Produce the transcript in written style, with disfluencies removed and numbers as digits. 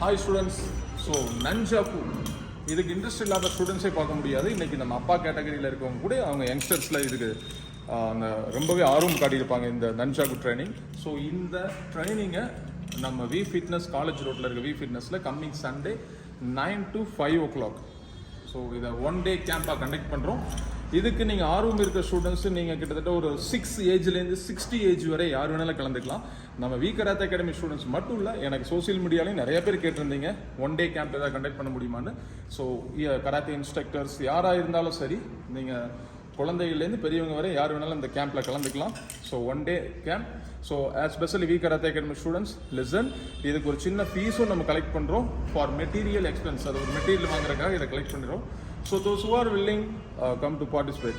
Hi students. So நன்ஜாக்கு இதுக்கு interest இல்லாத ஸ்டூடெண்ட்ஸே பார்க்க முடியாது. இன்றைக்கி நம்ம அப்பா கேட்டகரியில் இருக்கவங்க கூட அவங்க யங்ஸ்டர்ஸில் இதுக்கு அந்த ரொம்பவே ஆர்வம் காட்டியிருப்பாங்க இந்த நன்ஜாக்கு ட்ரைனிங். ஸோ இந்த ட்ரைனிங்கை நம்ம வி ஃபிட்னஸ் காலேஜ் ரோட்டில் இருக்க வி ஃபிட்னஸில் coming Sunday 9 to 5 o'clock. So இதை 1 day கேம்பாக கண்டக்ட் பண்ணுறோம். இதுக்கு நீங்கள் ஆர்வம் இருக்க ஸ்டூடெண்ட்ஸு நீங்கள் கிட்டத்தட்ட ஒரு 6 ஏஜ்லேருந்து 60 ஏஜ் வரை யார் வேணாலும் கலந்துக்கலாம். நம்ம வி கராத்தே அகாடமி ஸ்டூடெண்ட்ஸ் மட்டும் இல்லை, எனக்கு சோசியல் மீடியாலையும் நிறைய பேர் கேட்டிருந்தீங்க 1 day கேம்ப் ஏதாவது கண்டக்ட் பண்ண முடியுமான்னு. ஸோ கராத்தே இன்ஸ்ட்ரக்டர்ஸ் யாராக இருந்தாலும் சரி, நீங்கள் குழந்தைகள்லேருந்து பெரியவங்க வரை யார் வேணாலும் இந்த கேம்பில் கலந்துக்கலாம். So 1 day camp. So specially we karate academy students listen, இதுக்கு ஒரு சின்ன ஃபீஸும் நம்ம கலெக்ட் பண்ணுறோம் ஃபார் மெட்டீரியல் எக்ஸ்பென்ஸ். அது ஒரு மெட்டீரியல் வாங்குறதுக்காக இதை கலெக்ட் பண்ணுறோம். So those who are willing come to participate.